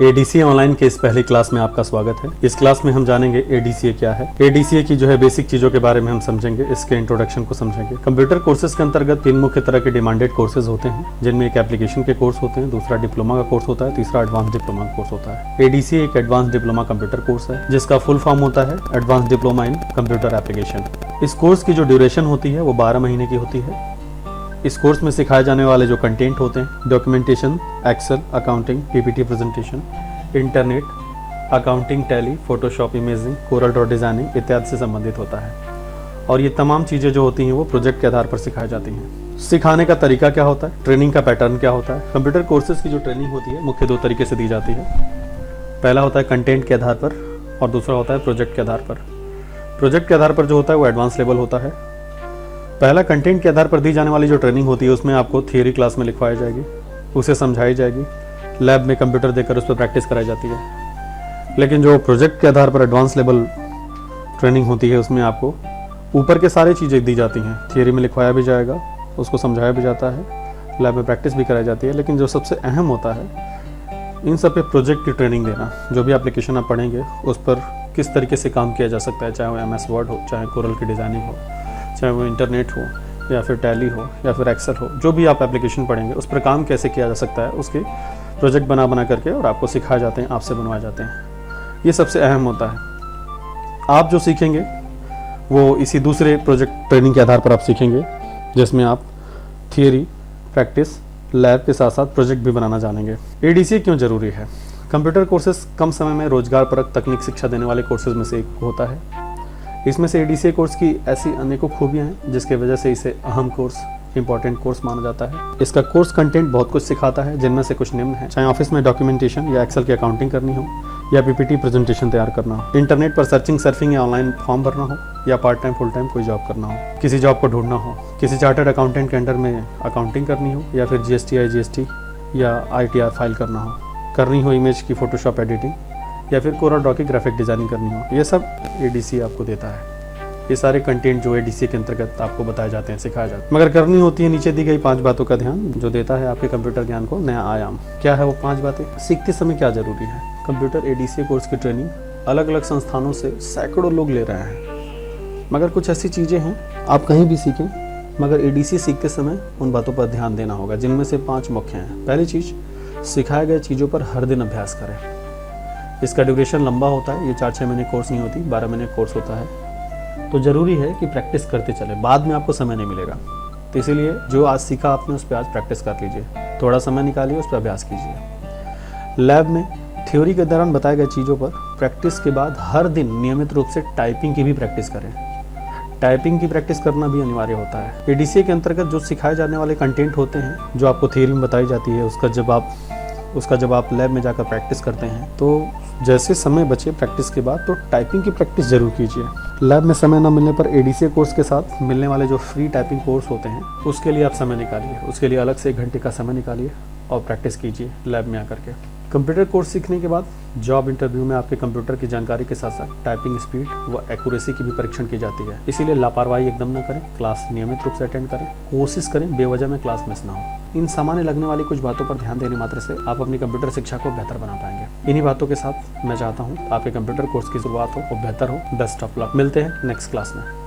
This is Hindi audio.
एडीसीए ऑनलाइन के इस पहली क्लास में आपका स्वागत है। इस क्लास में हम जानेंगे एडीसीए क्या है। एडीसीए की जो है बेसिक चीज़ों के बारे में हम समझेंगे, इसके इंट्रोडक्शन को समझेंगे। कंप्यूटर कोर्सेज के अंतर्गत 3 मुख्य तरह के डिमांडेड कोर्सेज होते हैं, जिनमें एक एप्लीकेशन के कोर्स होते हैं, दूसरा डिप्लोमा का कोर्स होता है, तीसरा एडवांस डिप्लोमा का कोर्स होता है। एडीसीए एक एडवांस डिप्लोमा कंप्यूटर कोर्स है, जिसका फुल फॉर्म होता है advance diploma in computer application. इस कोर्स की जो ड्यूरेशन होती है वो 12 महीने की होती है। इस कोर्स में सिखाए जाने वाले जो कंटेंट होते हैं, documentation, Excel, accounting, PPT presentation, internet, accounting, Tally, Photoshop, imaging, Corel draw designing इत्यादि से संबंधित होता है। और ये तमाम चीज़ें जो होती हैं वो प्रोजेक्ट के आधार पर सिखाई जाती हैं। सिखाने का तरीका क्या होता है, ट्रेनिंग का पैटर्न क्या होता है। कंप्यूटर कोर्सेज की जो ट्रेनिंग होती है मुख्य 2 तरीके से दी जाती है। पहला होता है कंटेंट के आधार पर और दूसरा होता है प्रोजेक्ट के आधार पर। प्रोजेक्ट के आधार पर जो होता है वो एडवांस लेवल होता है। पहला कंटेंट के आधार पर दी जाने वाली जो ट्रेनिंग होती है उसमें आपको थियरी क्लास में लिखवाई जाएगी, उसे समझाई जाएगी, लैब में कंप्यूटर देकर उस पर प्रैक्टिस कराई जाती है। लेकिन जो प्रोजेक्ट के आधार पर एडवांस लेवल ट्रेनिंग होती है उसमें आपको ऊपर के सारी चीज़ें दी जाती हैं। थियरी में लिखवाया भी जाएगा, उसको समझाया भी जाता है, लैब में प्रैक्टिस भी कराई जाती है। लेकिन जो सबसे अहम होता है इन सब पे प्रोजेक्ट की ट्रेनिंग देना। जो भी एप्लीकेशन आप पढ़ेंगे उस पर किस तरीके से काम किया जा सकता है, चाहे वो MS वर्ड हो, चाहे कोरल की डिज़ाइनिंग हो, चाहे वो इंटरनेट हो या फिर टैली हो या फिर एक्सेल हो, जो भी आप एप्लीकेशन पढ़ेंगे उस पर काम कैसे किया जा सकता है उसके प्रोजेक्ट बना करके और आपको सिखाए जाते हैं, आपसे बनवाए जाते हैं। ये सबसे अहम होता है। आप जो सीखेंगे वो इसी दूसरे प्रोजेक्ट ट्रेनिंग के आधार पर आप सीखेंगे, जिसमें आप थियरी, प्रैक्टिस, लैब के साथ साथ प्रोजेक्ट भी बनाना जानेंगे। एडीसीए क्यों ज़रूरी है? कंप्यूटर कोर्सेज कम समय में रोजगार परक तकनीक शिक्षा देने वाले कोर्सेज में से एक होता है। इसमें से एडीसीए कोर्स की ऐसी अनेकों खूबियाँ हैं जिसके वजह से इसे अहम कोर्स, इंपॉर्टेंट कोर्स माना जाता है। इसका कोर्स कंटेंट बहुत कुछ सिखाता है, जिनमें से कुछ निम्न है। चाहे ऑफिस में डॉक्यूमेंटेशन या एक्सेल की अकाउंटिंग करनी हो या पीपीटी प्रेजेंटेशन तैयार करना हो, इंटरनेट पर सर्चिंग, सर्फिंग या ऑनलाइन फॉर्म भरना हो, या पार्ट टाइम फुल टाइम कोई जॉब करना हो, किसी जॉब को ढूंढना हो, किसी चार्टर्ड अकाउंटेंट के अंडर में अकाउंटिंग करनी हो, या फिर GST, IGST या ITR फाइल करनी हो, इमेज की फोटोशॉप एडिटिंग या फिर कोरल ड्रॉ की ग्राफिक डिजाइनिंग करनी हो, ये सब एडीसीए आपको देता है। ये सारे कंटेंट जो एडीसीए के अंतर्गत आपको बताए जाते हैं, सिखाए जाते हैं। मगर करनी होती है नीचे दी गई 5 बातों का ध्यान, जो देता है आपके कंप्यूटर ज्ञान को नया आयाम। क्या है वो 5 बातें? सीखते समय क्या जरूरी है? कंप्यूटर एडीसीए कोर्स की ट्रेनिंग अलग अलग संस्थानों से सैकड़ों लोग ले रहे हैं, मगर कुछ ऐसी चीज़ें हैं आप कहीं भी सीखें, मगर एडीसीए सीखते समय उन बातों पर ध्यान देना होगा, जिनमें से 5 मुख्य हैं। पहली चीज़, सिखाए गए चीज़ों पर हर दिन अभ्यास करें। इसका ड्यूरेशन लंबा होता है, ये 4-6 महीने कोर्स नहीं होती, 12 महीने कोर्स होता है। तो ज़रूरी है कि प्रैक्टिस करते चले, बाद में आपको समय नहीं मिलेगा। तो इसीलिए जो आज सीखा आपने उस पर आज प्रैक्टिस कर लीजिए, थोड़ा समय निकालिए, उस पर अभ्यास कीजिए। लैब में थ्योरी के दौरान बताए गए चीज़ों पर प्रैक्टिस के बाद हर दिन नियमित रूप से टाइपिंग की भी प्रैक्टिस करें। टाइपिंग की प्रैक्टिस करना भी अनिवार्य होता है। एडीसीए के अंतर्गत जो सिखाए जाने वाले कंटेंट होते हैं, जो आपको थ्योरी में बताई जाती है, उसका जब आप लैब में जाकर प्रैक्टिस करते हैं तो जैसे समय बचे प्रैक्टिस के बाद तो टाइपिंग की प्रैक्टिस जरूर कीजिए। लैब में समय न मिलने पर एडीसीए कोर्स के साथ मिलने वाले जो फ्री टाइपिंग कोर्स होते हैं उसके लिए आप समय निकालिए, उसके लिए अलग से 1 घंटे का समय निकालिए और प्रैक्टिस कीजिए लैब में आकर के। कंप्यूटर कोर्स सीखने के बाद जॉब इंटरव्यू में आपके कंप्यूटर की जानकारी के साथ साथ टाइपिंग स्पीड व एक्यूरेसी की भी परीक्षण की जाती है। इसीलिए लापरवाही एकदम न करें, क्लास नियमित रूप से अटेंड करें, कोशिश करें बेवजह में क्लास मिस ना हो। इन सामान्य लगने वाली कुछ बातों पर ध्यान देने मात्र से आप अपनी कंप्यूटर शिक्षा को बेहतर बना पाएंगे। इन्हीं बातों के साथ मैं चाहता हूँ आपके कंप्यूटर कोर्स की शुरुआत हो और बेहतर हो। Best of luck. मिलते हैं नेक्स्ट क्लास में।